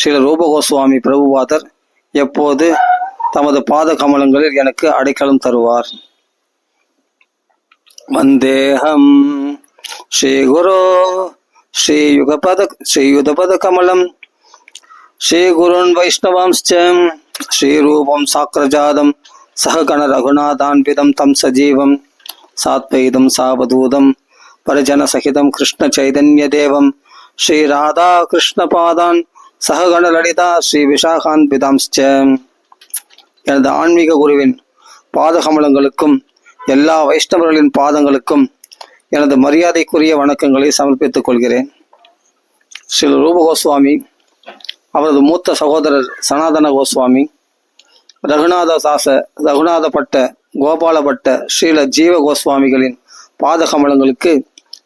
ஸ்ரீல ரூப கோஸ்வாமி பிரபுபாதர் எப்போது தமது பாத கமலங்களில் எனக்கு அடைக்கலம் தருவார். வந்தேகம் ஸ்ரீ குரு ஸ்ரீயுதபத கமலம் ஸ்ரீ குருன் வைஷ்ணவாம்ஸ்ச ஸ்ரீரூபம் சாக்ரஜாதம் சககண ரகுநாதான்விதம் தம் சஜீவம் சாத்வைதம் சாவதூதம் பரிஜன சகிதம் கிருஷ்ண சைதன்ய தேவம் ஸ்ரீ ராதா கிருஷ்ண பாதான் சககண லலிதா ஸ்ரீ விஷாகான்விதாம்ஸ்ச. எனது ஆன்மீக குருவின் பாதகமலங்களுக்கும் எல்லா வைஷ்ணவர்களின் பாதங்களுக்கும் எனது மரியாதைக்குரிய வணக்கங்களை சமர்ப்பித்துக் கொள்கிறேன். ஸ்ரீ ரூப கோஸ்வாமி, அவரது மூத்த சகோதரர் சனாதன கோஸ்வாமி, ரகுநாத பட்ட, கோபால பட்ட, ஸ்ரீல ஜீவ கோஸ்வாமிகளின் பாதகமலங்களுக்கு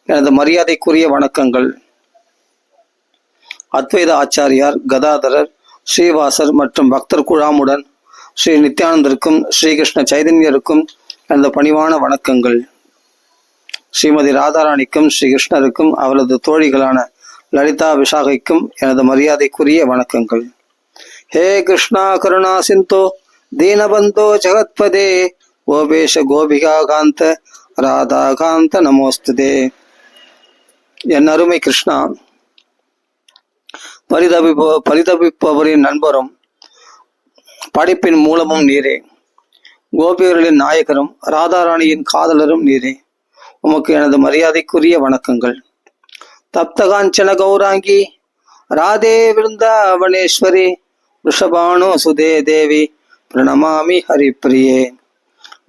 எனது மரியாதைக்குரிய வணக்கங்கள். அத்வைத ஆச்சாரியார், கதாதரர், ஸ்ரீவாசர் மற்றும் பக்தர் குழாமுடன் ஸ்ரீ நித்யானந்தருக்கும் ஸ்ரீகிருஷ்ண சைதன்யருக்கும் எனது பணிவான வணக்கங்கள். ஸ்ரீமதி ராதாராணிக்கும் ஸ்ரீகிருஷ்ணருக்கும் அவரது தோழிகளான லலிதா விஷாகைக்கும் எனது மரியாதைக்குரிய வணக்கங்கள். ஹே கிருஷ்ணா கருணா சிந்தோ தீனபந்தோ ஜகத்பதே கோபேஷ கோபிகா காந்த ராதா காந்த நமோஸ்துதே. என் அருமை கிருஷ்ணா, பரிதபிப்பவரின் நண்பரும் படைப்பின் மூலமும் நீரே. கோபியர்களின் நாயகரும் ராதாராணியின் காதலரும் நீரே. உமக்கு எனது மரியாதைக்குரிய வணக்கங்கள். தப்தகாஞ்சன கௌராங்கி ராதே விருந்தாவனேஸ்வரி ரிஷபானு சுதே தேவி பிரணமாமி ஹரிப்பிரியே.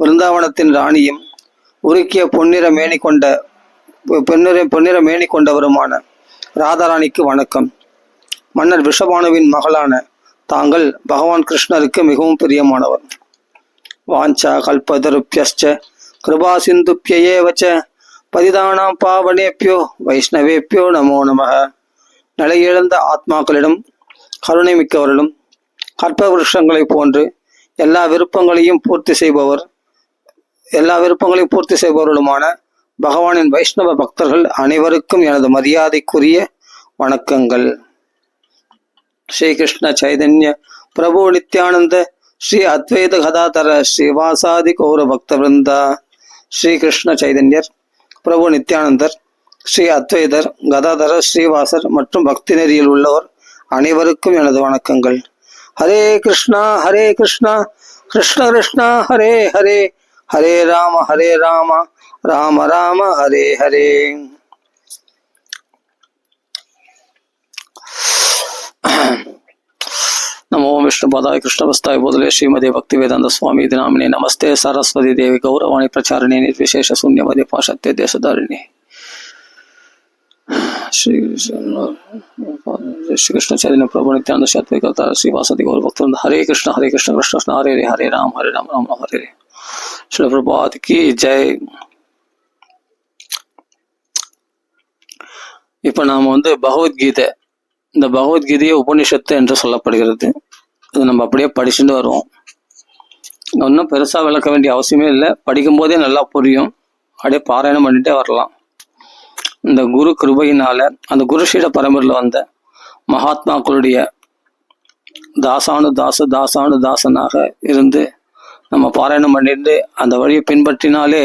விருந்தாவனத்தின் ராணியும் உருக்கிய பொன்னிற மேனி கொண்டவருமான ராதாராணிக்கு வணக்கம். மன்னர் விஷபானுவின் மகளான தாங்கள் பகவான் கிருஷ்ணருக்கு மிகவும் பிரியமானவர். வாஞ்சா கல்பதருப்யஸ்ச கிருபா சிந்துப்யேவச்ச பதிதானாம் பாவனேப்யோ வைஷ்ணவேப்யோ நமோ நமக. நிலையிழந்த ஆத்மாக்களிடம் கருணை மிக்கவர்களும் கற்ப விருஷங்களை போன்று எல்லா விருப்பங்களையும் பூர்த்தி செய்பவர்களுமான பகவானின் வைஷ்ணவ பக்தர்கள் அனைவருக்கும் எனது மரியாதைக்குரிய வணக்கங்கள். ஸ்ரீகிருஷ்ண சைதன்ய பிரபு நித்யானந்த ஸ்ரீ அத்வைத கதாதர ஸ்ரீவாசாதி கௌர பக்த விருந்தா. ஸ்ரீகிருஷ்ண சைதன்யர், பிரபு நித்யானந்தர், ஸ்ரீ அத்வைதர், கதாதரர், ஸ்ரீவாசர் மற்றும் பக்தி நெறியில் உள்ளவர் அனைவருக்கும் எனது வணக்கங்கள். ஹரே கிருஷ்ணா கிருஷ்ண கிருஷ்ணா ஹரே ஹரே, ஹரே ராம ராம ராம ஹரே ஹரே. நமோ விஷ்ணு பதாய கிருஷ்ணவஸ்தாய போதலே ஸ்ரீமதே பக்தி வேதாந்த சுவாமி தினாமினே நமஸ்தே சரஸ்வதி தேவி கௌரவாணி பிரச்சாரிணி நிர்விசேஷ சூன்யமதே பாஷத்தே தேசதாரிணி. श्री कृष्ण चैतन्य प्रभु नित्यानंद श्री अद्वैत श्रीवासदि गौर भक्तवृंद. हरे कृष्ण कृष्ण कृष्ण हरे राम राम राम हरे हरे. श्री प्रभुपाद की जय. இப்ப நாம பகவத்கீதை, இந்த பகவத்கீதையை உபனிஷத்து என்று சொல்லப்படுகிறது. இது நம்ம அப்படியே படிச்சுட்டு வருவோம். இன்னும் பெருசா விளக்க வேண்டிய அவசியமே இல்லை. படிக்கும் போதே நல்லா புரியும். அப்படியே பாராயணம் பண்ணிட்டே வரலாம். இந்த குரு கிருபையினால அந்த குருஷீட பரம்பரையில் வந்த மகாத்மாக்களுடைய தாசனாக இருந்து நம்ம பாராயணம் பண்ணிட்டு அந்த வழியை பின்பற்றினாலே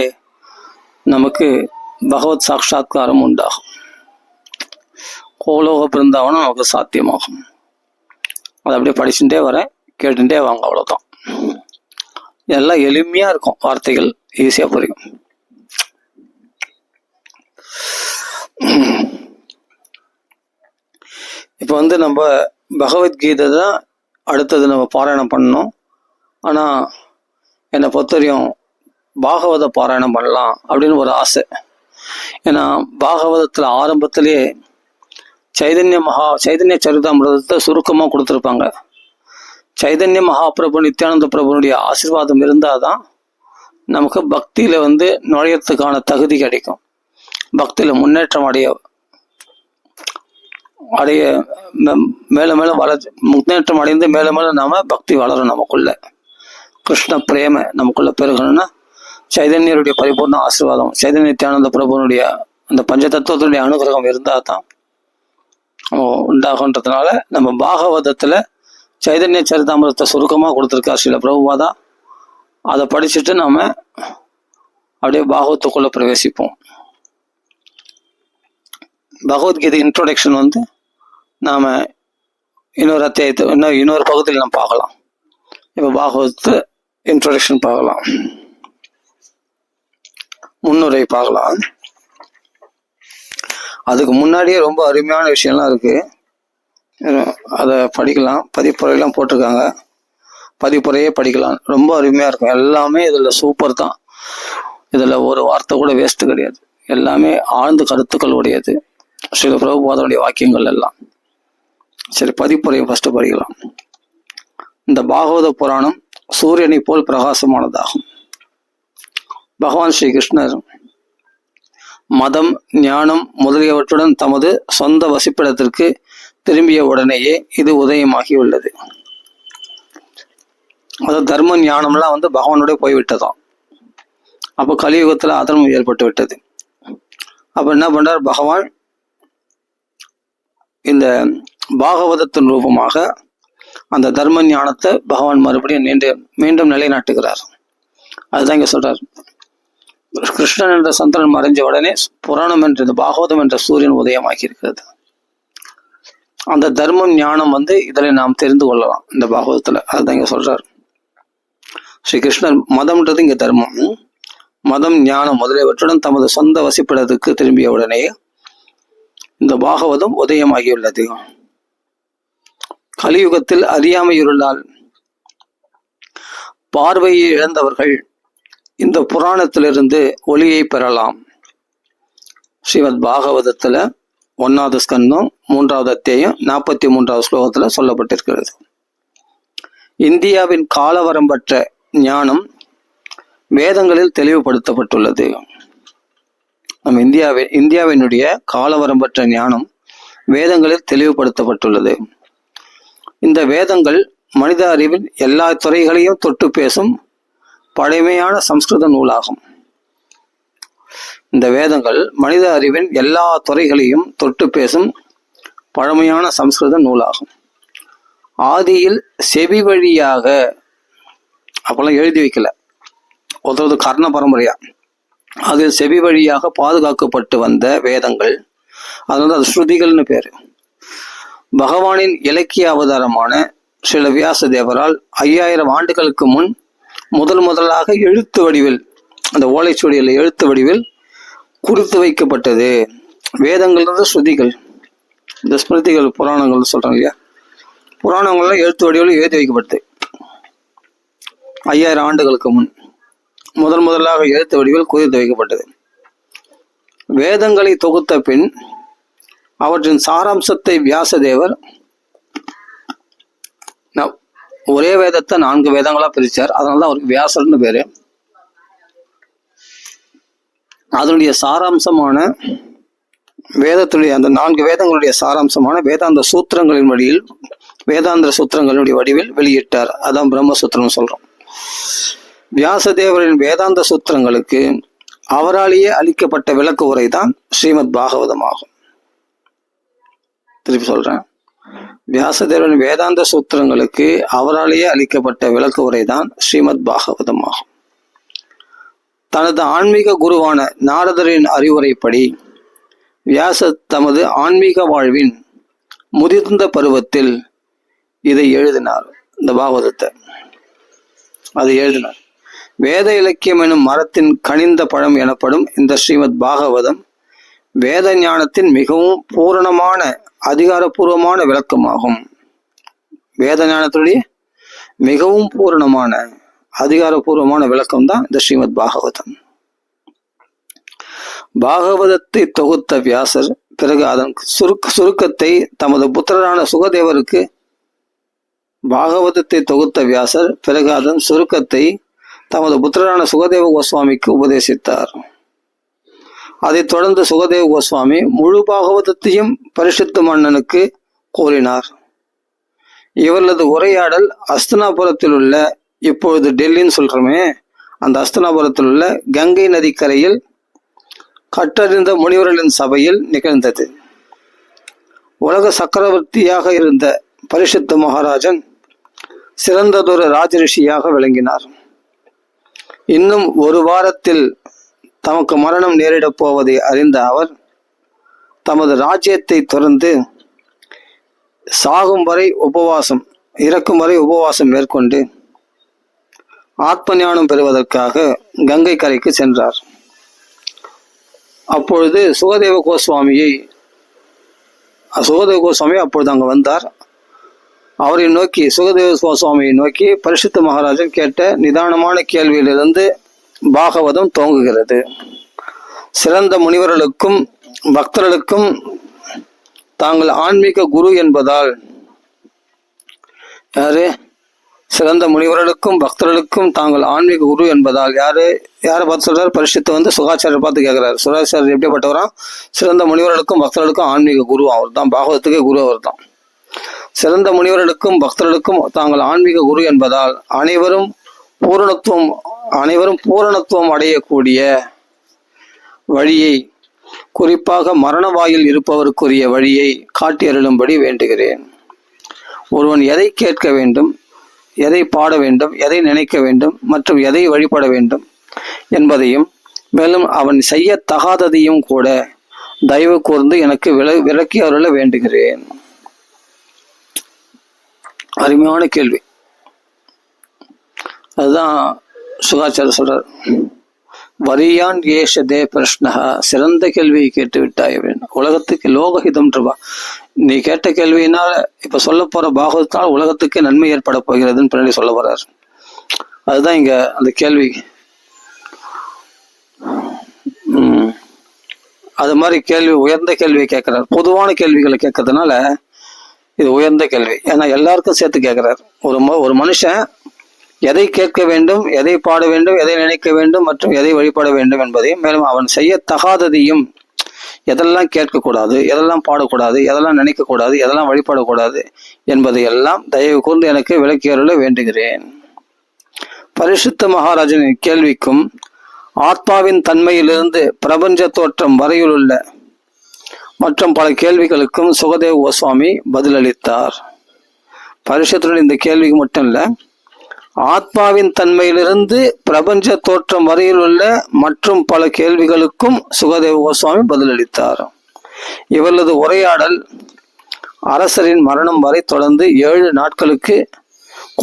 நமக்கு பகவத் சாட்சா்காரம் உண்டாகும். கோலோக பிருந்தாவனம் நமக்கு சாத்தியமாகும். அதை அப்படியே படிச்சுட்டே வரேன், கேட்டுட்டே வாங்க, அவ்வளோதான். எல்லாம் எளிமையா இருக்கும், வார்த்தைகள் ஈஸியா புரியும். இப்போ நம்ம பகவத்கீதை தான் அடுத்தது நம்ம பாராயணம் பண்ணணும். ஆனா என்னை பொறுத்தவரையும் பாகவத பாராயணம் பண்ணலாம் அப்படின்னு ஒரு ஆசை. ஏன்னா பாகவதத்துல ஆரம்பத்திலேயே சைதன்ய சரிதாமிரதத்தை சுருக்கமா கொடுத்துருப்பாங்க. சைதன்ய மகாபிரபு நித்யானந்த பிரபுனுடைய ஆசீர்வாதம் இருந்தாதான் நமக்கு பக்தியில நுழையத்துக்கான தகுதி கிடைக்கும். பக்தியில முன்னேற்றம் அடைய மேல முன்னேற்றம் அடைந்து மேல நாம பக்தி வளரும். நமக்குள்ள கிருஷ்ண பிரேம நமக்குள்ள பெருகணும்னா சைதன்யருடைய பரிபூர்ண ஆசீர்வாதம், சைதன்ய நித்யானந்த பிரபுனுடைய அந்த பஞ்ச தத்துவத்தினுடைய அனுகிரகம் இருந்தா தான் உண்டாகுன்றதுனால நம்ம பாகவதத்தில் சைதன்ய சரிதாமிரத்தை சுருக்கமாக கொடுத்துருக்கார் ஸ்ரீல பிரபுபாதா. அதை படிச்சுட்டு நாம அப்படியே பாகவத்துக்குள்ள பிரவேசிப்போம். பகவத்கீதை இன்ட்ரோடக்ஷன் நாம இன்னொரு அத்தியாயத்தை இன்னொரு பகுதியில் நம்ம பார்க்கலாம். இப்போ பாகவத்து இன்ட்ரோடக்ஷன் பார்க்கலாம், முன்னுரை பார்க்கலாம். அதுக்கு முன்னாடியே ரொம்ப அருமையான விஷயம்லாம் இருக்கு, அதை படிக்கலாம். பதிப்புரையெல்லாம் போட்டிருக்காங்க, பதிப்புரையே படிக்கலாம். ரொம்ப அருமையா இருக்கும். எல்லாமே இதுல சூப்பர் தான். இதுல ஒரு வார்த்தை கூட வேஸ்ட் கிடையாது. எல்லாமே ஆழ்ந்த கருத்துக்கள் உடையது, ஸ்ரீல பிரபுபாதனுடைய வாக்கியங்கள் எல்லாம். சரி, பதிப்புரையை ஃபர்ஸ்ட் படிக்கலாம். இந்த பாகவத புராணம் சூரியனை போல் பிரகாசமானதாகும். பகவான் ஸ்ரீ கிருஷ்ணர் மதம், ஞானம் முதலியவற்றுடன் தமது சொந்த வசிப்பிடத்திற்கு திரும்பிய உடனேயே இது உதயமாகியுள்ளது. அது தர்ம ஞானம்லாம் பகவானுடைய போய்விட்டதாம். அப்போ கலியுகத்துல அதர்மம் ஏற்பட்டு விட்டது. அப்ப என்ன பண்றார் பகவான்? இந்த பாகவதத்தின் ரூபமாக அந்த தர்ம ஞானத்தை பகவான் மறுபடியும் மீண்டும் நிலைநாட்டுகிறார். அதுதான் இங்க சொல்றார். கிருஷ்ணன் என்ற சந்திரன் மறைஞ்ச உடனே புராணம் என்ற இந்த பாகவதம் என்ற சூரியன் உதயமாகி இருக்கிறது. அந்த தர்மம் ஞானம் இதுல நாம் தெரிந்து கொள்ளலாம் இந்த பாகவதத்துல. அதுதான் இங்க சொல்றார் ஸ்ரீ கிருஷ்ணர். மதம்ன்றது இங்க தர்மம். மதம், ஞானம் முதலியவற்றுடன் தமது சொந்த வசிப்பிடத்துக்கு திரும்பிய உடனே இந்த பாகவதம் உதயமாகியுள்ளது. கலியுகத்தில் அறியாமையிருந்தால் பார்வையை இழந்தவர்கள் இந்த புராணத்திலிருந்து ஒளியை பெறலாம். ஸ்ரீமத் பாகவதத்துல 1வது ஸ்கந்தம் 3வது அத்தியாயம் 43வது ஸ்லோகத்துல சொல்லப்பட்டிருக்கிறது. இந்தியாவின் காலவரம்பற்ற ஞானம் வேதங்களில் தெளிவுபடுத்தப்பட்டுள்ளது. நம் இந்தியாவினுடைய காலவரம்பற்ற ஞானம் வேதங்களில் தெளிவுபடுத்தப்பட்டுள்ளது. இந்த வேதங்கள் மனித அறிவின் எல்லா துறைகளையும் தொட்டு பேசும் பழமையான சம்ஸ்கிருத நூலாகும். இந்த வேதங்கள் மனித அறிவின் எல்லா துறைகளையும் தொட்டு பேசும் பழமையான சம்ஸ்கிருத நூலாகும். ஆதியில் செவி வழியாக, அப்பெல்லாம் எழுதி வைக்கல, ஒருத்தரது கர்ண பரம்பரையா, அதில் செவி வழியாக பாதுகாக்கப்பட்டு வந்த வேதங்கள். அதனால அது ஸ்ருதிகள்னு பேரு. பகவானின் இலக்கிய அவதாரமான ஸ்ரீல வியாச தேவரால் 5000 ஆண்டுகளுக்கு முன் முதலாக எழுத்து வடிவில், அந்த ஓலைச்சுவடியில் எழுத்து வடிவில் குறித்து வைக்கப்பட்டது. வேதங்கள் ஸ்ருதிகள், இந்த ஸ்மிருதிகள், புராணங்கள் சொல்றாங்க இல்லையா, புராணங்கள்லாம் எழுத்து வடிவில் எழுதி வைக்கப்பட்டது. 5000 ஆண்டுகளுக்கு முன் முதலாக எழுத்து வடிவில் குறித்து வைக்கப்பட்டது. வேதங்களை தொகுத்த பின் அவற்றின் சாராம்சத்தை வியாசதேவர் ஒரே வேதத்தை 4 வேதங்களா பிரிச்சார். அதனாலதான் அவருக்கு வியாசர்னு பேரு. அதனுடைய சாராம்சமான வேதத்துடைய அந்த 4 வேதங்களுடைய சாராம்சமான வேதாந்த சூத்திரங்களின் வழியில், வேதாந்த சூத்திரங்களுடைய வடிவில் வெளியிட்டார். அதான் பிரம்மசூத்திரம் சொல்றோம். வியாசதேவரின் வேதாந்த சூத்திரங்களுக்கு அவராலேயே அளிக்கப்பட்ட விளக்க உரை தான் ஸ்ரீமத் பாகவதம் ஆகும். திருப்பி சொல்றேன், வியாசதேவரின் வேதாந்த சூத்திரங்களுக்கு அவராலேயே அளிக்கப்பட்ட விளக்க உரை தான் ஸ்ரீமத் பாகவதம் ஆகும். தனது ஆன்மீக குருவான நாரதரின் அறிவுரைப்படி வியாச தமது ஆன்மீக வாழ்வின் முதிர்ந்த பருவத்தில் இதை எழுதினார். இந்த பாகவதத்தை அதை எழுதினார். வேத இலக்கியம் எனும் மரத்தின் கனிந்த பழம் எனப்படும் இந்த ஸ்ரீமத் பாகவதம் வேத ஞானத்தின் மிகவும் பூரணமான அதிகாரப்பூர்வமான விளக்கமாகும். வேத ஞானத்துடைய மிகவும் பூரணமான அதிகாரப்பூர்வமான விளக்கம் தான் இந்த ஸ்ரீமத் பாகவதம். பாகவதத்தை தொகுத்த வியாசர் பிறகு அதன் சுருக்கத்தை தமது புத்திரரான சுகதேவருக்கு பாகவதத்தை தொகுத்த வியாசர் பிறகு அதன் சுருக்கத்தை தமது புத்திரரான சுகதேவ கோஸ்வாமிக்கு உபதேசித்தார். அதைத் தொடர்ந்து சுகதேவ கோஸ்வாமி முழு பாகவதத்தையும் பரிசுத்த மன்னனுக்கு கூறினார். இவர்களது உரையாடல் அஸ்தினாபுரத்தில் உள்ள, இப்பொழுது டெல்லின்னு சொல்றோமே, அந்த அஸ்தினாபுரத்தில் உள்ள கங்கை நதிக்கரையில் கற்றறிந்த முனிவர்களின் சபையில் நிகழ்ந்தது. உலக சக்கரவர்த்தியாக இருந்த பரிசுத்த மகாராஜன் சிறந்ததொரு ராஜரிஷியாக விளங்கினார். இன்னும் ஒரு வாரத்தில் தமக்கு மரணம் நேரிடப் போவதை அறிந்த அவர் தமது ராஜ்யத்தை துறந்து சாகும் வரை உபவாசம், இறக்கும் வரை உபவாசம் மேற்கொண்டு ஆத்ம ஞானம் பெறுவதற்காக கங்கை கரைக்கு சென்றார். அப்பொழுது சுகதேவ கோஸ்வாமி அப்பொழுது அங்கு வந்தார். அவரை நோக்கி, சுகதேவ கோஸ்வாமியை நோக்கி பரிசுத்த மகாராஜன் கேட்ட நிதானமான கேள்வியிலிருந்து பாகவதம் துவங்குகிறது. சிறந்த முனிவர்களுக்கும் பக்தர்களுக்கும் தாங்கள் ஆன்மீக குரு என்பதால், யாரு? சிறந்த முனிவர்களுக்கும் பக்தர்களுக்கும் தாங்கள் ஆன்மீக குரு என்பதால் யாரை பார்த்து சொல்றாரு? பரிசுத்த சுகாச்சாரியர் பார்த்து கேட்கிறார். சுகாச்சாரியர் எப்படிப்பட்டவராம்? சிறந்த முனிவர்களுக்கும் பக்தர்களுக்கும் ஆன்மீக குரு அவர் தான். பாகவத்துக்கே குரு அவர் தான். சிறந்த முனிவர்களுக்கும் பக்தர்களுக்கும் தாங்கள் ஆன்மீக குரு என்பதால் அனைவரும் பூரணத்துவம் அடையக்கூடிய வழியை, குறிப்பாக மரண வாயில் இருப்பவருக்குரிய வழியை காட்டியருளும்படி வேண்டுகிறேன். ஒருவன் எதை கேட்க வேண்டும், எதை பாட வேண்டும், எதை நினைக்க வேண்டும் மற்றும் எதை வழிபட வேண்டும் என்பதையும், மேலும் அவன் செய்யத்தகாததையும் கூட தயவு கூர்ந்து எனக்கு விளக்கி அருள வேண்டுகிறேன். அருமையான கேள்வி. அதுதான் சுகாச்சாரியர் சொல்றார். வரியான் ஏஷதே பிரஷ்னஹா, சிறந்த கேள்வியை கேட்டு விட்டாய் அப்படின்னு. உலகத்துக்கு லோகஹிதம் ரூபா, நீ கேட்ட கேள்வியினால் இப்ப சொல்ல போற பாகவத்தால் உலகத்துக்கு நன்மை ஏற்பட போகிறதுன்னு பின்னாடி சொல்ல போறார். அதுதான் இங்க அந்த கேள்வி. அது மாதிரி கேள்வி, உயர்ந்த கேள்வியை கேட்கிறார். பொதுவான கேள்விகளை கேட்கறதுனால இது உயர்ந்த கேள்வி. ஏன்னா எல்லாருக்கும் சேர்த்து கேட்கிறார். ஒரு மனுஷன் எதை கேட்க வேண்டும், எதை பாட வேண்டும், எதை நினைக்க வேண்டும் மற்றும் எதை வழிபட வேண்டும் என்பதையும், மேலும் அவன் செய்யத்தகாததையும், எதெல்லாம் கேட்கக்கூடாது, எதெல்லாம் பாடக்கூடாது, எதெல்லாம் நினைக்கக்கூடாது, எதெல்லாம் வழிபடக்கூடாது என்பதையெல்லாம் தயவு கூர்ந்து எனக்கு விளக்கி அருள வேண்டுகிறேன். பரிசுத்த மகாராஜனின் கேள்விக்கும் ஆத்மாவின் தன்மையிலிருந்து பிரபஞ்ச தோற்றம் வரையிலுள்ள மற்றும் பல கேள்விகளுக்கும் சுகதேவ கோஸ்வாமி பதிலளித்தார். பரிசுத்தனுடைய இந்த கேள்விக்கு மட்டும் இல்ல, ஆத்மாவின் தன்மையிலிருந்து பிரபஞ்ச தோற்றம் வரையில் உள்ள மற்றும் பல கேள்விகளுக்கும் சுகதேவ கோஸ்வாமி பதிலளித்தார். இவரது உரையாடல் அரசரின் மரணம் வரை தொடர்ந்து 7 நாட்களுக்கு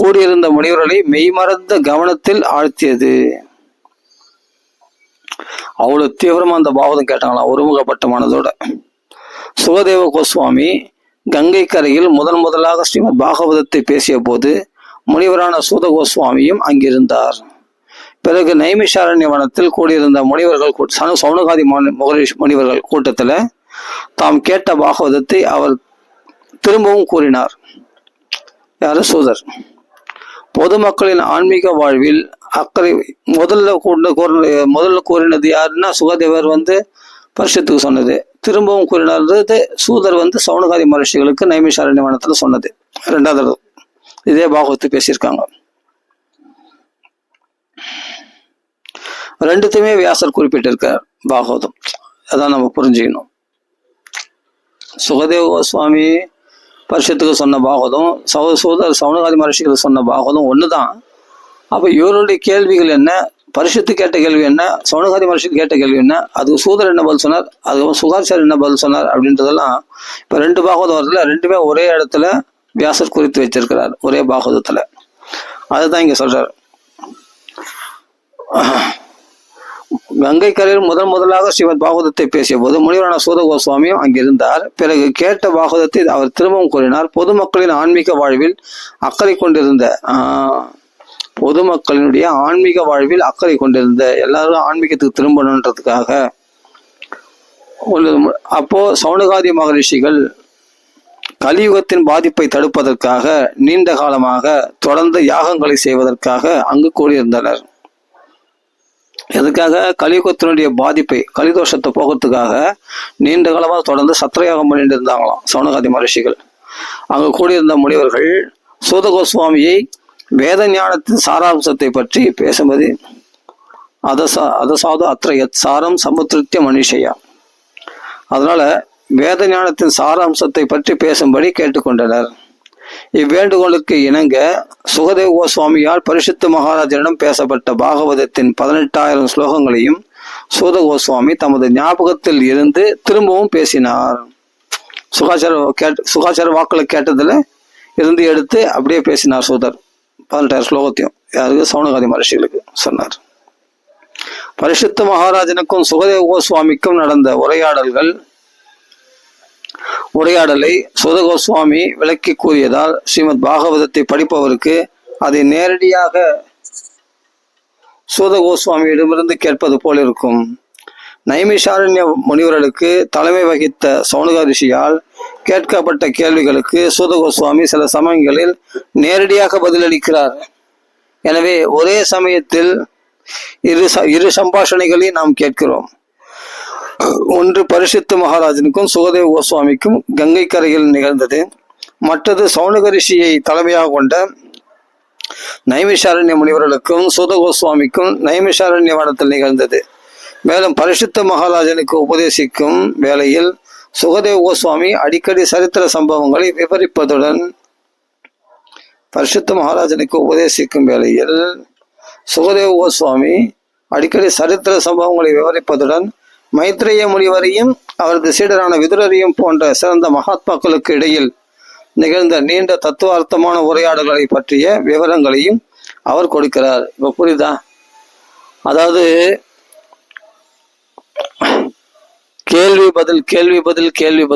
கூடியிருந்த முனிவர்களை மெய்மறந்த கவனத்தில் ஆழ்த்தியது. அவ்வளவு தீவிரமா அந்த பாகவதம் கேட்டாங்களாம், ஒருமுகப்பட்ட மனதோட. சுகதேவ கோஸ்வாமி கங்கை கரையில் முதலாக ஸ்ரீமத் பாகவதத்தை பேசிய போது முனிவரான சூத கோஸ்வாமியும் அங்கிருந்தார். பிறகு நைமிஷாரண்ய வனத்தில் கூடியிருந்த முனிவர்கள் சௌனகாதி முனிவர்கள் கூட்டத்துல தாம் கேட்ட பாகவதத்தை அவர் திரும்பவும் கூறினார். யாரு? சூதர். பொதுமக்களின் ஆன்மீக வாழ்வில் அக்கறை முதல்ல கூறினது யாருன்னா சுகதேவர் பரிஷத்துக்கு சொன்னது. திரும்பவும் கூறினது சூதர் சௌனகாதி மகர்ஷிகளுக்கு நைமிஷாரண்ய வனத்துல சொன்னது. 2வது இதே பாகவத்து பேசியிருக்காங்க. 2த்தையுமே வியாசர் குறிப்பிட்டிருக்கார் பாகவதம். அதான் நம்ம புரிஞ்சுக்கணும். சுகதேவ கோஸ்வாமி பரிஷத்துக்கு சொன்ன பாகவதம், சூதர் சௌனகாதி மகர்ஷிகளுக்கு சொன்ன பாகவதம் ஒண்ணுதான். அப்ப இவருடைய கேள்விகள் என்ன, பரிஷத்து கேட்ட கேள்வி என்ன, சௌனகாதி மகர்ஷி கேட்ட கேள்வி என்ன, அதுக்கு சூதர் என்ன பதில் சொன்னார், அதுக்கப்புறம் சுகாச்சாரியர் என்ன பதில் சொன்னார் அப்படின்றதெல்லாம் இப்ப 2 பாகவதம் வருதுல, 2மே ஒரே இடத்துல வியாசர் குறித்து வச்சிருக்கிறார், ஒரே பாகவதத்துல. அதுதான் இங்க சொல்றார். கங்கை கரையில் முதலாக ஸ்ரீமத் பாகவதத்தை பேசிய போது முனிவரான சூத கோஸ்வாமியும் அங்கிருந்தார். பிறகு கேட்ட பாகவதத்தை அவர் திரும்பவும் கூறினார். பொதுமக்களின் ஆன்மீக வாழ்வில் அக்கறை கொண்டிருந்த எல்லாரும் ஆன்மீகத்துக்கு திரும்பணுன்றதுக்காக அப்போ சௌனகாதி மகரிஷிகள் கலியுகத்தின் பாதிப்பை தடுப்பதற்காக நீண்ட காலமாக தொடர்ந்து யாகங்களை செய்வதற்காக அங்கு கூடியிருந்தனர். எதுக்காக? கலியுகத்தினுடைய பாதிப்பை, கலிதோஷத்தை போகிறதுக்காக நீண்ட காலமாக தொடர்ந்து சத்திரயாகம் பண்ணிட்டு இருந்தாங்களாம் சௌனகாதி மகரிஷிகள். அங்கு கூடியிருந்த முனிவர்கள் சூத கோஸ்வாமியை வேத ஞானத்தின் சாராம்சத்தை பற்றி பேசும்போது அதசாது அத்திர யத் சாரம் சமுத்திருத்திய மனுஷையா, அதனால வேத ஞானத்தின் சாராம்சத்தை பற்றி பேசும்படி கேட்டுக்கொண்டனர். இவ்வேண்டுகோளுக்கு இணங்க சுகதேவ கோஸ்வாமியால் பரிசுத்த மகாராஜனிடம் பேசப்பட்ட பாகவதத்தின் 18,000 ஸ்லோகங்களையும் சூத கோஸ்வாமி தமது ஞாபகத்தில் இருந்து திரும்பவும் பேசினார். சுகாச்சார வாக்குல கேட்டதுல இருந்து எடுத்து அப்படியே பேசினார் சூதர். 18,000 ஸ்லோகத்தையும் யாருக்கு? சௌனகாதி மகர்ஷிகளுக்கு சொன்னார். பரிசுத்த மகாராஜனுக்கும் சுகதேவ கோஸ்வாமிக்கும் நடந்த உரையாடலை சூத கோஸ்வாமி விளக்கி கூறியதால் ஸ்ரீமத் பாகவதத்தை படிப்பவருக்கு அதை நேரடியாக சூத கோஸ்வாமியிடமிருந்து கேட்பது போல் இருக்கும். நைமிஷாரண்ய முனிவர்களுக்கு தலைமை வகித்த சௌனக ரிஷியால் கேட்கப்பட்ட கேள்விகளுக்கு சூத கோஸ்வாமி சில சமயங்களில் நேரடியாக பதிலளிக்கிறார். எனவே ஒரே சமயத்தில் இரு சம்பாஷணைகளை நாம் கேட்கிறோம். ஒன்று பரிசுத்த மகாராஜனுக்கும் சுகதேவ கோஸ்வாமிக்கும் கங்கை கரையில் நிகழ்ந்தது. மற்றது சௌனக ரிஷியை தலைமையாக கொண்ட நைமிஷாரண்ய முனிவர்களுக்கும் சூத கோஸ்வாமிக்கும் நைமிஷாரண்ய வனத்தில் நிகழ்ந்தது. மேலும் பரிசுத்த மகாராஜனுக்கு உபதேசிக்கும் வேளையில் சுகதேவ கோஸ்வாமி அடிக்கடி சரித்திர சம்பவங்களை விவரிப்பதுடன் மைத்ரேய முனிவரையும் அவரது சீடரான விதுரரையும் போன்ற சிறந்த மகாத்மாக்களுக்கு இடையில் நிகழ்ந்த நீண்ட தத்துவார்த்தமான உரையாடல்களை பற்றிய விவரங்களையும் அவர் கொடுக்கிறார். இப்ப புரியுதா? அதாவது கேள்வி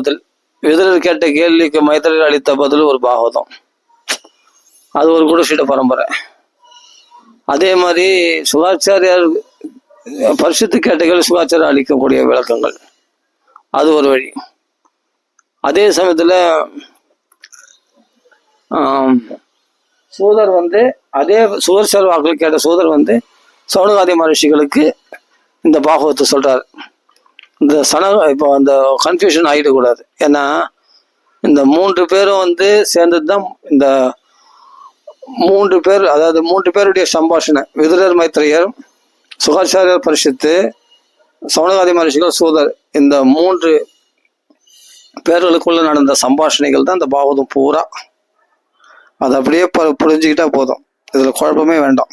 பதில். விதுரர் கேட்ட கேள்விக்கு மைத்ரேயர் அளித்த பதில் ஒரு பாகவதம். அது ஒரு குருஷிட பரம்பரை. அதே மாதிரி சுகாச்சாரியார் பரிசுத்த கேட்டகள் சுகாச்சாரம் அளிக்கக்கூடிய விளக்கங்கள், அது ஒரு வழி. அதே சமயத்துல சூதர் அதே சுகர்சர் வாக்கள் கேட்ட சூதர் சௌனகாதி மகர்ஷிகளுக்கு இந்த பாகவத்தை சொல்றாரு. இப்போ அந்த கன்ஃபியூஷன் ஆகிடக்கூடாது. ஏன்னா இந்த 3 பேரும் சேர்ந்தது தான் இந்த 3 பேர், அதாவது 3 பேருடைய சம்பாஷணை. விதுரர், மைத்ரேயர், சுகாச்சாரியர், பரிசுத்து, சௌனகாதி மகர்ஷிகள், சூதர், இந்த 3 பேர்களுக்குள்ள நடந்த சம்பாஷணைகள் தான் இந்த பாகவதம் பூரா. அது அப்படியே புரிஞ்சுக்கிட்டா போதும், இதுல குழப்பமே வேண்டாம்.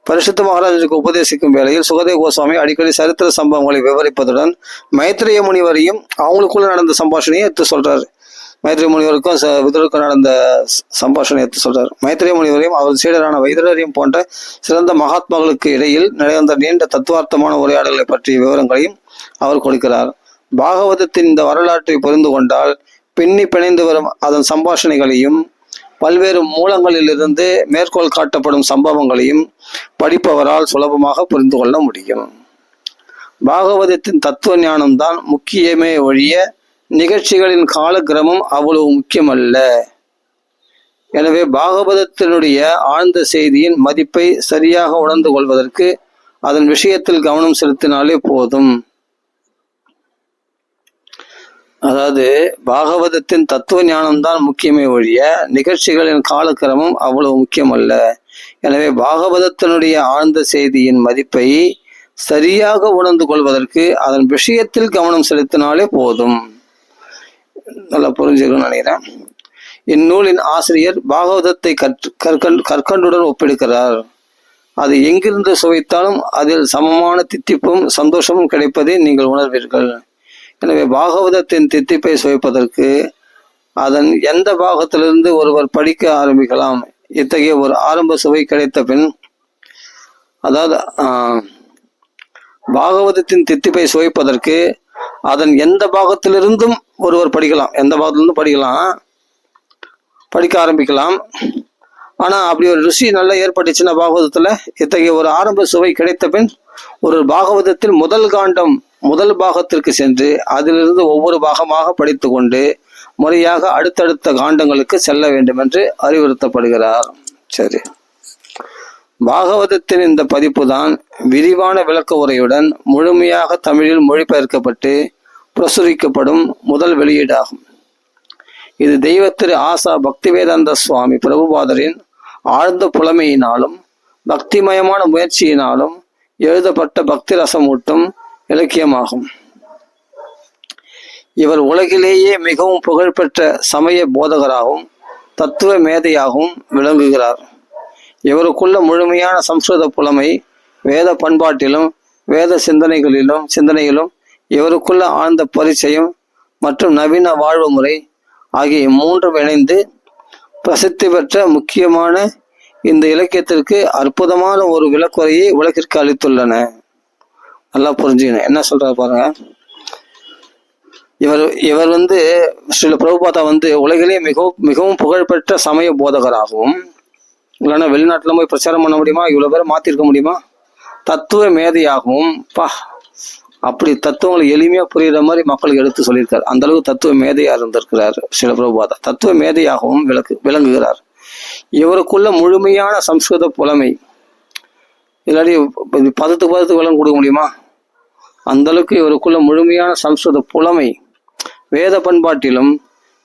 பரிசுத்த மகாராஜனுக்கு உபதேசிக்கும் வேளையில் சுகதேவ கோஸ்வாமி அடிக்கடி சரித்திர சம்பவங்களை விவரிப்பதுடன் மைத்ரேய முனிவரையும் அவங்களுக்குள்ள நடந்த சம்பாஷணையை எடுத்து சொல்றாரு. மைத்ரேய முனிவருக்கும் விதுரருக்கும் நடந்த சம்பாஷணை எடுத்து சொல்றாரு. மைத்ரேய முனிவரையும் அவர் சீடரான வைத்திரரையும் போன்ற சிறந்த மகாத்மாக்களுக்கு இடையில் நடந்த நீண்ட தத்துவார்த்தமான உரையாடல்களை பற்றிய விவரங்களையும் அவர் கொடுக்கிறார். பாகவதத்தின் இந்த வரலாற்றை புரிந்து கொண்டால் பின்னி பிணைந்து வரும் அதன் சம்பாஷணைகளையும் பல்வேறு மூலங்களிலிருந்து மேற்கோள் காட்டப்படும் சம்பவங்களையும் படிப்பவரால் சுலபமாக புரிந்து கொள்ள முடியும். பாகவதத்தின் தத்துவ ஞானம்தான் முக்கியமே ஒழிய நிகழ்ச்சிகளின் காலக்கிரமம் அவ்வளவு முக்கியமல்ல. எனவே பாகவதத்தினுடைய ஆழ்ந்த செய்தியின் மதிப்பை சரியாக உணர்ந்து கொள்வதற்கு அதன் விஷயத்தில் கவனம் செலுத்தினாலே போதும். அதாவது பாகவதத்தின் தத்துவ ஞானம்தான் முக்கியமே ஒழிய நிகழ்ச்சிகளின் காலக்கிரமம் அவ்வளவு முக்கியமல்ல. எனவே பாகவதத்தினுடைய ஆழ்ந்த செய்தியின் மதிப்பை சரியாக உணர்ந்து கொள்வதற்கு அதன் விஷயத்தில் கவனம் செலுத்தினாலே போதும். நல்லா புரிஞ்சுக்கணும்னு நினைக்கிறேன். இந்நூலின் ஆசிரியர் பாகவதத்தை கற்கண்டுடன் ஒப்பெடுக்கிறார். அது எங்கிருந்து சுவைத்தாலும் அதில் சமமான தித்திப்பும் சந்தோஷமும் கிடைப்பதை நீங்கள் உணர்வீர்கள். எனவே பாகவதத்தின் தித்திப்பை சுவைப்பதற்கு அதன் எந்த பாகத்திலிருந்து ஒருவர் படிக்க ஆரம்பிக்கலாம். இத்தகைய ஒரு ஆரம்ப சுவை கிடைத்த பின், அதாவது பாகவதத்தின் தித்திப்பை சுவைப்பதற்கு அதன் எந்த பாகத்திலிருந்தும் ஒருவர் படிக்கலாம். எந்த பாகத்திலிருந்தும் படிக்க ஆரம்பிக்கலாம். ஆனா அப்படி ஒரு ருசி நல்லா ஏற்பட்டுச்சுன்னா பாகவதத்துல இத்தகைய ஒரு ஆரம்ப சுவை கிடைத்த பின் ஒரு பாகவதத்தில் முதல் பாகத்திற்கு சென்று அதிலிருந்து ஒவ்வொரு பாகமாக படித்து கொண்டு முறையாக அடுத்தடுத்த காண்டங்களுக்கு செல்ல வேண்டும் என்று அறிவுறுத்தப்படுகிறார். சரி, பாகவதத்தின் இந்த பதிப்பு தான் விரிவான விளக்க உரையுடன் முழுமையாக தமிழில் மொழிபெயர்க்கப்பட்டு பிரசுரிக்கப்படும் முதல் வெளியீடாகும். இது தெய்வ திரு ஆசா பக்திவேதாந்த சுவாமி பிரபுபாதரின் ஆழ்ந்த புலமையினாலும் பக்திமயமான முயற்சியினாலும் எழுதப்பட்ட பக்தி ரசமூட்டும் இலக்கியமாகும். இவர் உலகிலேயே மிகவும் புகழ்பெற்ற சமய போதகராகவும் தத்துவ மேதையாகவும் விளங்குகிறார். இவருக்குள்ள முழுமையான சம்ஸ்கிருத புலமை, வேத பண்பாட்டிலும் வேத சிந்தனையிலும் இவருக்குள்ள ஆழ்ந்த பரிச்சயம் மற்றும் நவீன வாழ்வு முறை ஆகிய மூன்றும் இணைந்து பிரசித்தி பெற்ற முக்கியமான இந்த இலக்கியத்திற்கு அற்புதமான ஒரு விளக்குரையை உலகிற்கு அளித்துள்ளன. நல்லா புரிஞ்சுக்கணும் என்ன சொல்றாரு பாருங்க. இவர் ஸ்ரீல பிரபுபாதா உலகிலே மிகவும் புகழ்பெற்ற சமய போதகராகவும், இல்லைன்னா வெளிநாட்டுல போய் பிரச்சாரம் பண்ண முடியுமா? இவ்வளவு பேரை மாத்திருக்க முடியுமா? தத்துவ மேதையாகவும், அப்படி தத்துவங்களை எளிமையா புரியுற மாதிரி மக்களுக்கு எடுத்து சொல்லியிருக்காரு. அந்த அளவுக்கு தத்துவ மேதையா இருந்திருக்கிறார் ஸ்ரீல பிரபுபாதா. தத்துவ மேதையாகவும் விளங்குகிறார். இவருக்குள்ள முழுமையான சம்ஸ்கிருத புலமை, இல்லாட்டி பதத்துக்கு விளங்க கொடுக்க முடியுமா? அந்த அளவுக்கு இவருக்குள்ள முழுமையான சம்ஸ்கிருத புலமை, வேத பண்பாட்டிலும்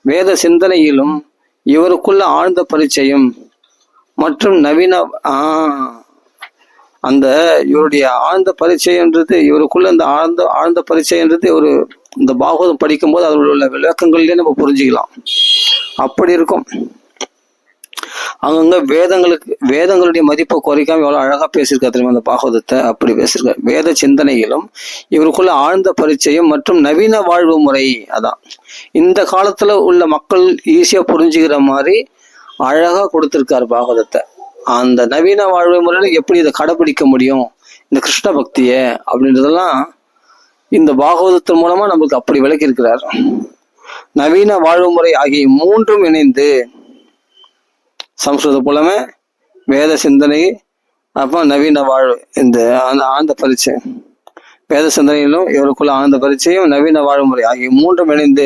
வேத சிந்தனையிலும் இவருக்குள்ள ஆழ்ந்த பரிச்சயம் மற்றும் நவீன அந்த இவருடைய ஆழ்ந்த பரிச்சயன்றது, இவருக்குள்ள இந்த ஆழ்ந்த பரிச்சயன்றது ஒரு இந்த பாகவதம் படிக்கும் போது அதில் உள்ள விளக்கங்கள்லயே நம்ம புரிஞ்சுக்கலாம். அப்படி இருக்கும். அங்கங்க வேதங்களுடைய மதிப்பை குறைக்காம எவ்வளவு அழகா பேசியிருக்கா தெரியுமா அந்த பாகவதத்தை? அப்படி பேசியிருக்காரு. வேத சிந்தனையிலும் இவருக்குள்ள ஆழ்ந்த பரிச்சயம் மற்றும் நவீன வாழ்வு முறை, அதான் இந்த காலத்துல உள்ள மக்கள் ஈஸியா புரிஞ்சுக்கிற மாதிரி அழகா கொடுத்திருக்காரு பாகவதத்தை. அந்த நவீன வாழ்வு முறையில எப்படி இதை கடைபிடிக்க முடியும், இந்த கிருஷ்ண பக்திய அப்படின்றதெல்லாம் இந்த பாகவதத்தின் மூலமா நம்மளுக்கு அப்படி விளக்கி இருக்கிறார். நவீன வாழ்வு முறை ஆகிய மூன்றும் இணைந்து சம்ஸ்கிருத புலமை, வேத சிந்தனை, அப்புறம் நவீன வாழ்வு, இந்த ஆழ்ந்த பரிச்சயம், வேத சிந்தனையிலும் இவருக்குள்ள ஆழ்ந்த பரிச்சயம், நவீன வாழ்முறை ஆகிய மூன்றும் இணைந்து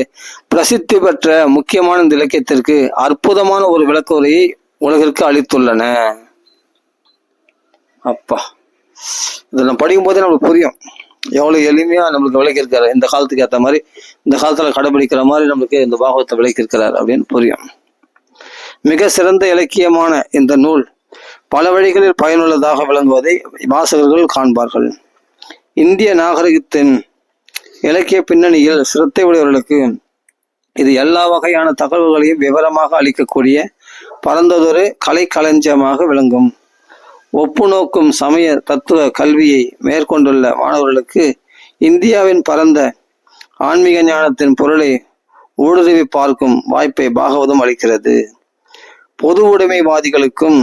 பிரசித்தி பெற்ற முக்கியமான இந்த இலக்கியத்திற்கு அற்புதமான ஒரு விளக்குரையை உலகிற்கு அளித்துள்ளன. அப்பா, இதெல்லாம் படிக்கும் போதே நம்மளுக்கு புரியும் எவ்வளவு எளிமையா நம்மளுக்கு விளக்கியிருக்காரு. இந்த காலத்துக்கு ஏற்ற மாதிரி, இந்த காலத்துல கடைபிடிக்கிற மாதிரி நம்மளுக்கு இந்த பாகவத்தை விளக்கியிருக்கிறார் அப்படின்னு புரியும். மிக சிறந்த இலக்கியமான இந்த நூல் பல வழிகளில் பயனுள்ளதாக விளங்குவதை வாசகர்கள் காண்பார்கள். இந்திய நாகரிகத்தின் இலக்கிய பின்னணியில் சிரத்தை உடையவர்களுக்கு இது எல்லா வகையான தகவல்களையும் விவரமாக அளிக்கக்கூடிய பரந்ததொரு கலை களஞ்சியமாக விளங்கும். ஒப்பு நோக்கும் சமய தத்துவ கல்வியை மேற்கொண்டுள்ள மாணவர்களுக்கு இந்தியாவின் பரந்த ஆன்மீக ஞானத்தின் பொருளை ஊடுருவி பார்க்கும் வாய்ப்பை பாகவதம் அளிக்கிறது. பொது உடைமைவாதிகளுக்கும்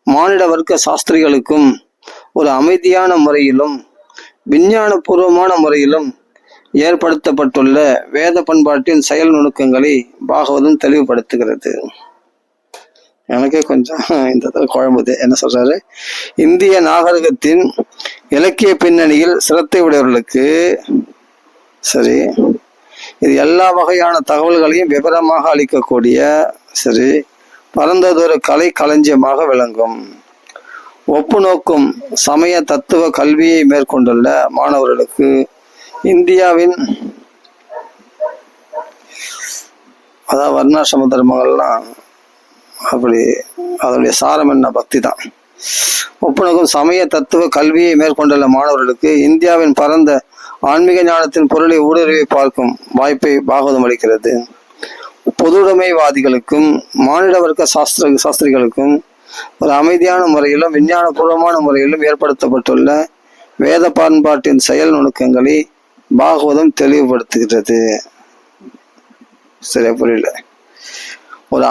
மானிட வர்க்க சாஸ்திரிகளுக்கும் ஒரு அமைதியான முறையிலும் விஞ்ஞான பூர்வமான முறையிலும் ஏற்படுத்தப்பட்டுள்ள வேத பண்பாட்டின் செயல் நுணுக்கங்களை பாகவதம் தெளிவுபடுத்துகிறது. எனக்கே கொஞ்சம் இந்த குழம்புது. என்ன சொல்றாரு? இந்திய நாகரிகத்தின் இலக்கிய பின்னணியில் சிரத்தை உடையவர்களுக்கு சரி, இது எல்லா வகையான தகவல்களையும் விவரமாக அளிக்கக்கூடிய சரி பரந்ததொரு கலை களஞ்சியமாக விளங்கும். ஒப்பு நோக்கும் சமய தத்துவ கல்வியை மேற்கொண்டுள்ள மாணவர்களுக்கு இந்தியாவின் அதாவது வர்ணாசிரம தர்மங்கள்லாம் அப்படி அதனுடைய சாரம் என்ன? பக்தி தான். ஒப்புநோக்கும் சமய தத்துவ கல்வியை மேற்கொண்டுள்ள மாணவர்களுக்கு இந்தியாவின் பரந்த ஆன்மீக ஞானத்தின் பொருளை ஊடுருவி பார்க்கும் வாய்ப்பை பாகவதம் அளிக்கிறது. பொதுவுடைமைவாதிகளுக்கும் மானிட வர்க்க சாஸ்திரிகளுக்கும் ஒரு அமைதியான முறையிலும் விஞ்ஞான பூர்வமான முறையிலும் ஏற்படுத்தப்பட்டுள்ள வேத பண்பாட்டின் செயல் நுணுக்கங்களை பாகவதம் தெளிவுபடுத்துகிறது. சரியா? புரியல? ஒரு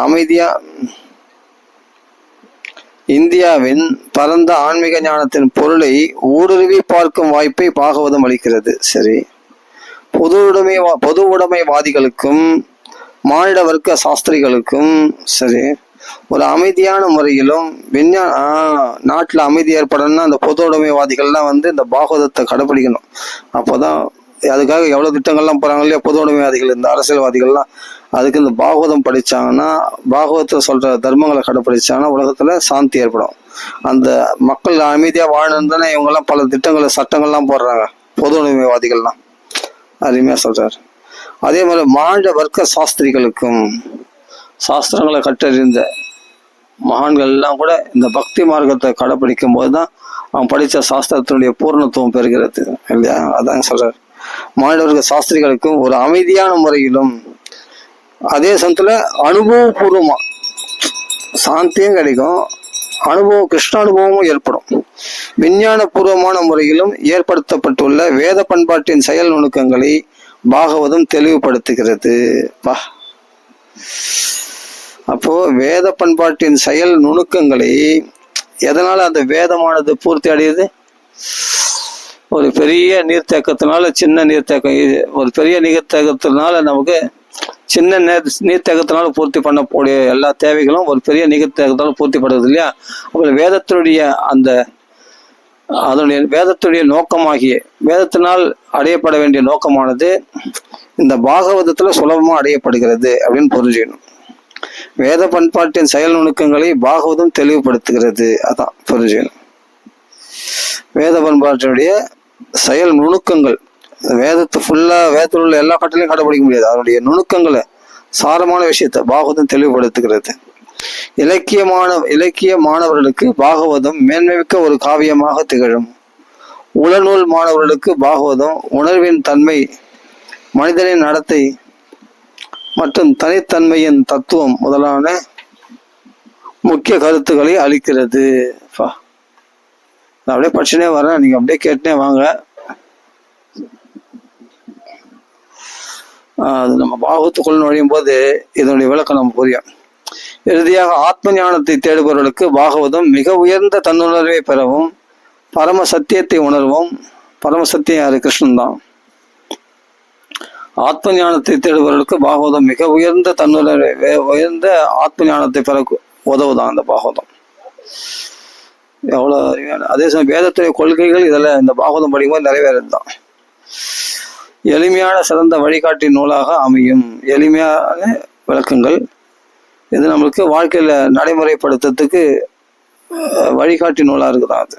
இந்தியாவின் பரந்த ஆன்மீக ஞானத்தின் பொருளை ஊடுருவி பார்க்கும் வாய்ப்பை பாகவதம் அளிக்கிறது. சரி, பொது உடைமைவாதிகளுக்கும் மானிட வர்க்க சாஸ்திரிகளுக்கும் சரி ஒரு அமைதியான முறையிலும் நாட்டுல அமைதி ஏற்படணும்னா அந்த பொது உடைமைவாதிகள்லாம் இந்த பாகவதத்தை கடைபிடிக்கணும். அப்போதான் அதுக்காக எவ்வளவு திட்டங்கள்லாம் போறாங்க இல்லையா பொது உடைமைவாதிகள், இந்த அரசியல்வாதிகள்லாம். அதுக்கு இந்த பாகவதம் படிச்சாங்கன்னா, பாகவதத்தை சொல்ற தர்மங்களை கடைபிடிச்சாங்கன்னா உலகத்துல சாந்தி ஏற்படும். அந்த மக்கள் அமைதியா வாழணும் தானே இவங்கெல்லாம் பல திட்டங்களை சட்டங்கள்லாம் போடுறாங்க பொது உடைமைவாதிகள்லாம். அருமையா சொல்றாரு. அதே மாதிரி மானிட வர்க்க சாஸ்திரிகளுக்கும் சாஸ்திரங்களை கற்றறிந்த மகான்கள் எல்லாம் கூட இந்த பக்தி மார்க்கத்தை கடைபிடிக்கும் போதுதான் அவன் படித்த சாஸ்திரத்தினுடைய பூர்ணத்துவம் பெறுகிறது இல்லையா? அதான் சொல்றாரு. மாணவர்கள் சாஸ்திரிகளுக்கும் ஒரு அமைதியான முறையிலும் அதே சமயத்துல அனுபவபூர்வமா சாந்தியும் கிடைக்கும், கிருஷ்ண அனுபவமும் ஏற்படும். விஞ்ஞான பூர்வமான முறையிலும் ஏற்படுத்தப்பட்டுள்ள வேத பண்பாட்டின் செயல் நுணுக்கங்களை பாகவதம் தெளிவுபடுத்துகிறது. அப்போ வேத பண்பாட்டின் செயல் நுணுக்கங்களை எதனால அந்த வேதமானது பூர்த்தி அடையுது? ஒரு பெரிய நீர்த்தேக்கத்தினால சின்ன நீர்த்தேக்கம், ஒரு பெரிய நீர்த்தேக்கத்தினால நமக்கு சின்ன நீர்த்தேக்கத்தினால பூர்த்தி பண்ணக்கூடிய எல்லா தேவைகளும் ஒரு பெரிய நீர்த்தேக்கத்தினால பூர்த்தி படுறது இல்லையா? அப்புறம் வேதத்தினுடைய அதனுடைய வேதத்துடைய நோக்கமாகிய வேதத்தினால் அடையப்பட வேண்டிய நோக்கமானது இந்த பாகவதத்துல சுலபமா அடையப்படுகிறது அப்படின்னு புரிஞ்சுக்கணும். வேத பண்பாட்டின் செயல் நுணுக்கங்களை பாகவதம் தெளிவுபடுத்துகிறது, அதான் புரிஞ்சுக்கணும். வேத பண்பாட்டினுடைய செயல் நுணுக்கங்கள், வேதத்தில் உள்ள எல்லா கட்டளையும் கடைபிடிக்க முடியாது, அதனுடைய நுணுக்கங்களை சாரமான விஷயத்தை பாகவதம் தெளிவுபடுத்துகிறது. இலக்கிய மாணவர்களுக்கு பாகவதம் மேன்மைமிக்க ஒரு காவியமாக திகழும். உளநூல் மாணவர்களுக்கு பாகவதம் உணர்வின் தன்மை, மனிதனின் நடத்தை மற்றும் தனித்தன்மையின் தத்துவம் முதலான முக்கிய கருத்துக்களை அளிக்கிறது. நான் அப்படியே படிச்சுனே வரேன், நீங்க அப்படியே கேட்டுனே வாங்க. அது நம்ம பாகவத்துக்குள் நுழையும் போது இதனுடைய விளக்கம் நம்ம புரியும். இறுதியாக ஆத்ம ஞானத்தை தேடுபவர்களுக்கு பாகவதம் மிக உயர்ந்த தன்னுணர்வை பெறவும் பரம சத்தியத்தை உணர்வும். பரம சத்தியம் யாரு? கிருஷ்ணன் தான். ஆத்ம ஞானத்தை தேடுபவர்களுக்கு பாகவதம் மிக உயர்ந்த தன்னுணர்வை, உயர்ந்த ஆத்ம ஞானத்தை பெற உதவுதான் அந்த பாகவதம். எவ்வளவு அருமையான, அதே சமயம் வேதத்துடைய கொள்கைகள் இதெல்லாம் இந்த பாகவதம் படிக்கும்போது நிறைவேறதுதான். எளிமையான சிறந்த வழிகாட்டி நூலாக அமையும். எளிமையான விளக்கங்கள் இது நம்மளுக்கு வாழ்க்கையில நடைமுறைப்படுத்துறதுக்கு வழிகாட்டி நூலா இருக்குதான் அது.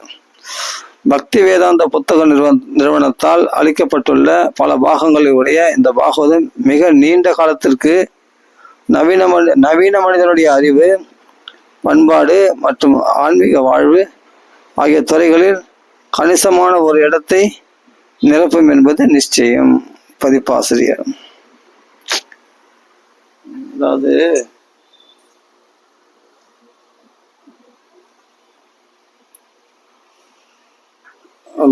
பக்தி வேதாந்த புத்தக நிறுவனத்தால் அளிக்கப்பட்டுள்ள பல பாகங்களை உடைய இந்த பாகவதம் மிக நீண்ட காலத்திற்கு நவீன மனிதனுடைய அறிவு, பண்பாடு மற்றும் ஆன்மீக வாழ்வு ஆகிய துறைகளில் கணிசமான ஒரு இடத்தை நிரப்பும் என்பது நிச்சயம். பதிப்பாசிரியர். அதாவது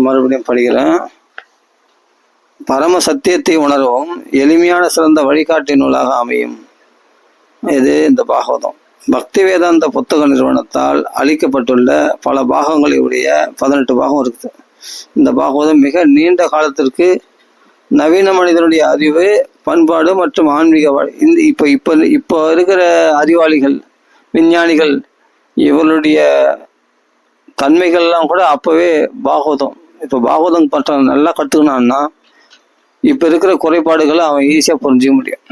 மறுபடியும் படிக்கிறேன். பரம சத்தியத்தை உணரவும் எளிமையான சிறந்த வழிகாட்டி நூலாக அமையும் இது இந்த பாகவதம். பக்தி வேதாந்த புத்தக நிறுவனத்தால் அளிக்கப்பட்டுள்ள பல பாகங்களை உடைய 18 பாகம் இருக்குது. இந்த பாகவதம் மிக நீண்ட காலத்திற்கு நவீன மனிதனுடைய அறிவு, பண்பாடு மற்றும் ஆன்மீக இப்போ இருக்கிற அறிவாளிகள், விஞ்ஞானிகள், இவருடைய தன்மைகள்லாம் கூட அப்பவே பாகவதம், இப்போ பாகவதம் பற்ற நல்லா கற்றுக்கணும்னா இப்போ இருக்கிற குறைபாடுகளை அவன் ஈஸியாக புரிஞ்சிக்க முடியும்.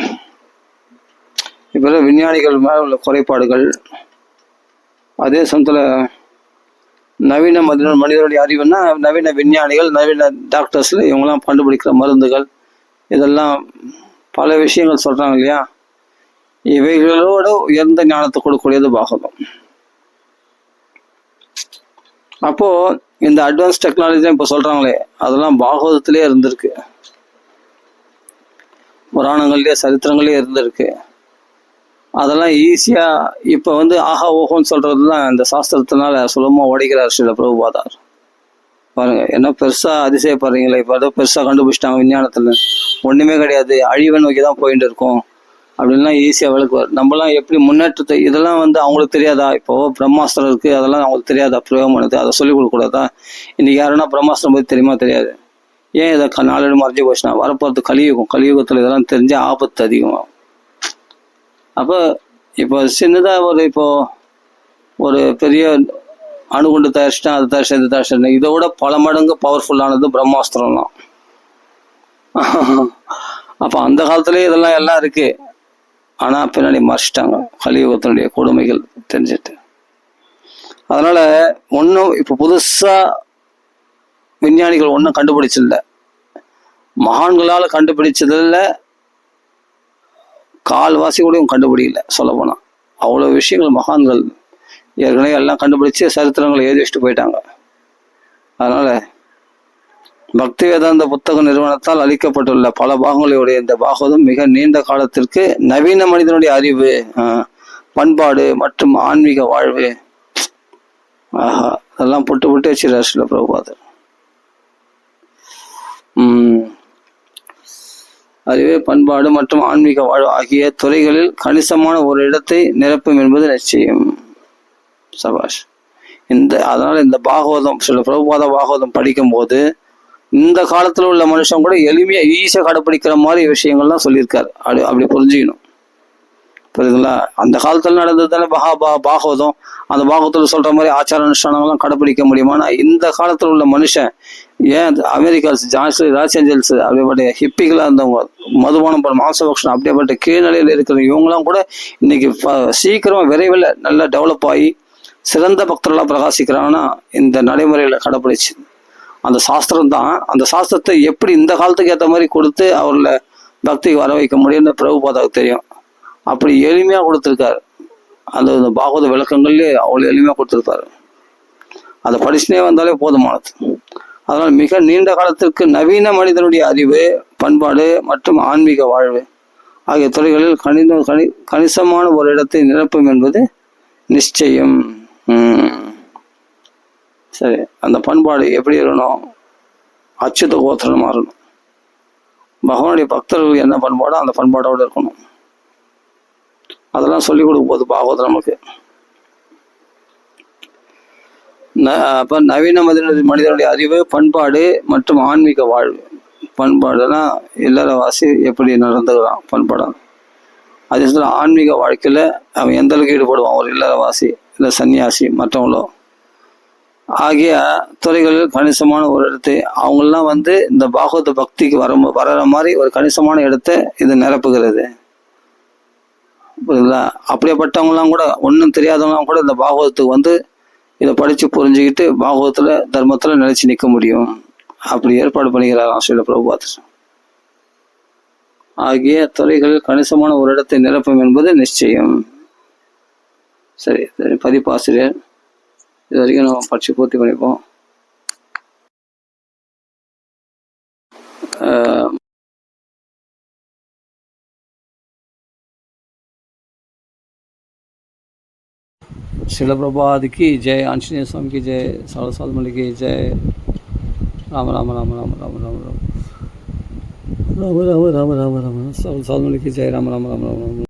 இப்போ விஞ்ஞானிகள் மேலே உள்ள குறைபாடுகள், அதே சமயத்தில் நவீன மனிதனுடைய அறிவுன்னா நவீன விஞ்ஞானிகள், நவீன டாக்டர்ஸ்ல இவங்கெல்லாம் கண்டுபிடிக்கிற மருந்துகள், இதெல்லாம் பல விஷயங்கள் சொல்றாங்க இல்லையா? இவைகளோட உயர்ந்த ஞானத்தை கொடுக்கக்கூடியது பாகவதம். அப்போ இந்த அட்வான்ஸ் டெக்னாலஜி இப்போ சொல்றாங்களே, அதெல்லாம் பாகவதத்திலே இருந்திருக்கு, புராணங்கள்லயே சரித்திரங்களே இருந்திருக்கு. அதெல்லாம் ஈஸியா இப்ப ஆஹா ஓஹோன்னு சொல்றதுதான் இந்த சாஸ்திரத்தினால சுலபமா உடைக்கிறார் ஸ்ரீல பிரபுபாதார். பாருங்க என்ன பெருசா அதிசயப்படுறீங்களே, இப்ப ஏதோ பெருசா கண்டுபிடிச்சிட்டாங்க விஞ்ஞானத்துல, ஒண்ணுமே கிடையாது, அழிவை நோக்கி தான் போயிட்டு இருக்கோம் அப்படின்லாம் ஈஸியா விளக்குவார். நம்மலாம் எப்படி முன்னேற்றத்தை, இதெல்லாம் அவங்களுக்கு தெரியாதா? இப்போ பிரம்மாஸ்திரம் இருக்கு, அதெல்லாம் அவங்களுக்கு தெரியாதா? பிரயோகமானது அதை சொல்லிக் கொடுக்க கூடாதா? இன்னைக்கு யாருன்னா பிரம்மாஸ்திரம் பத்தி தெரியுமா? தெரியாது. ஏன் இதை நாளேடு மறைஞ்சு போச்சுன்னா வரப்போறது கலியுகத்துல இதெல்லாம் தெரிஞ்ச ஆபத்து அதிகமாகும். அப்போ இப்போ சின்னதா ஒரு பெரிய அணுகுண்டு தயாரிச்சிட்டா, அது தயாரிச்சிட்டேன், இதை விட பல மடங்கு பவர்ஃபுல்லானது பிரம்மாஸ்திரம்லாம். அப்ப அந்த காலத்திலேயே இதெல்லாம் எல்லாம் இருக்கு, ஆனா பின்னாடி மறைச்சிட்டாங்க கலியுகத்தினுடைய கொடுமைகள் தெரிஞ்சுட்டு. அதனால ஒன்றும் இப்போ புதுசா விஞ்ஞானிகள் ஒன்றும் கண்டுபிடிச்சதில்ல, மகான்களால கண்டுபிடிச்சதில்ல, கால்வாசி கூட கண்டுபிடிக்கல. சொல்ல போனா அவ்வளவு விஷயங்கள் மகான்கள் ஏற்கனவே எல்லாம் கண்டுபிடிச்சு சரித்திரங்களை எழுதி வச்சுட்டு போயிட்டாங்க. அதனால பக்தி வேதாந்த புத்தக நிறுவனத்தால் அளிக்கப்பட்டுள்ள பல பாகங்களுடைய இந்த பாகவதம் மிக நீண்ட காலத்திற்கு நவீன மனிதனுடைய அறிவு, பண்பாடு மற்றும் ஆன்மீக வாழ்வு, அதெல்லாம் புட்டு வச்சிருக்கார் ஸ்ரீல பிரபுபாதர். அறிவு, பண்பாடு மற்றும் ஆன்மீக வாழ்வு ஆகிய துறைகளில் கணிசமான ஒரு இடத்தை நிரப்பும் என்பது நிச்சயம். சபாஷ். அதனால இந்த பாகவதம், சில பிரபுபாத பாகவதம் படிக்கும் போது இந்த காலத்துல உள்ள மனுஷன் கூட எளிமையா ஈஸியா கடைப்பிடிக்கிற மாதிரி விஷயங்கள்லாம் சொல்லியிருக்காரு. அப்படி புரிஞ்சுக்கணும். புரியுதுங்களா? அந்த காலத்துல நடந்தது தானே பாகவதம். அந்த பாகவத்துல சொல்ற மாதிரி ஆச்சார அனுஷ்டானங்கள்லாம் கடைப்பிடிக்க முடியுமானா இந்த காலத்துல உள்ள மனுஷன், ஏன் அமெரிக்காஸ், லாஸ் ஏஞ்சல்ஸ் அப்படிப்பட்ட ஹிப்பிகளா இருந்தவங்க, மதுபானம் மாசபக்ஷம் அப்படியேப்பட்ட கீழ்நிலையில இருக்கிற இவங்கெல்லாம் கூட இன்னைக்கு சீக்கிரமா விரைவில் நல்லா டெவலப் ஆகி சிறந்த பக்தர்களாக பிரகாசிக்கிறாங்கன்னா இந்த நடைமுறையில கடைப்பிடிச்சு. அந்த சாஸ்திரம் தான், அந்த சாஸ்திரத்தை எப்படி இந்த காலத்துக்கு ஏற்ற மாதிரி கொடுத்து அவர்களை பக்திக்கு வர வைக்க முடியும்னு பிரபுபாதாவுக்கு தெரியும். அப்படி எளிமையா கொடுத்துருக்காரு. அந்த பாகவத விளக்கங்கள்லேயே அவ்வளோ எளிமையா கொடுத்துருப்பாரு. அதை படிச்சுனே வந்தாலே போதுமானது. அதனால் மிக நீண்ட காலத்திற்கு நவீன மனிதனுடைய அறிவு, பண்பாடு மற்றும் ஆன்மீக வாழ்வு ஆகிய துறைகளில் கணிசமான ஒரு இடத்தை நிரப்பும் என்பது நிச்சயம். சரி, அந்த பண்பாடு எப்படி இருக்கணும்? அச்சுத கோத்திரமா இருக்கணும். பகவானுடைய பக்தர்கள் என்ன பண்பாடோ அந்த பண்பாடோடு இருக்கணும். அதெல்லாம் சொல்லிக் கொடுக்கும் போது பாகவதம் நமக்கு. அப்ப நவீன மனிதனுடைய அறிவு, பண்பாடு மற்றும் ஆன்மீக வாழ்வு. பண்பாடுனா இல்லறவாசி எப்படி நடந்துக்கிறான், பண்பாடான். அதே சொல்ல ஆன்மீக வாழ்க்கையில அவன் எந்த அளவுக்கு ஈடுபடுவான், ஒரு இல்லறவாசி இல்லை சன்னியாசி மற்றவங்களோ ஆகிய துறைகளில் கணிசமான ஒரு இடத்தை அவங்கெல்லாம் இந்த பாகவத பக்திக்கு வர்ற மாதிரி ஒரு கணிசமான இடத்தை இது நிரப்புகிறது. புரியுதுங்களா? அப்படியேப்பட்டவங்கலாம் கூட, ஒன்றும் தெரியாதவங்களாம் கூட இந்த பாகவதத்துக்கு இதை படிச்சு புரிஞ்சுக்கிட்டு பாகவத்துல தர்மத்துல நிலைச்சு நிற்க முடியும். அப்படி ஏற்பாடு பண்ணிக்கிறார் ஸ்ரீல பிரபுபாதர். ஆகிய துறைகளில் கணிசமான ஒரு இடத்தை நிரப்பும் என்பது நிச்சயம். சரி, பதிப்பாசிரியர் இது வரைக்கும் நம்ம படிச்சு பூர்த்தி பண்ணிப்போம். शिला प्रभात की जय, आंजनेय स्वामी की जय, साधु साधुमणि की जय। राम राम राम राम राम राम राम राम राम राम राम राम राम, साधु साधुमणि की जय। राम राम राम राम राम।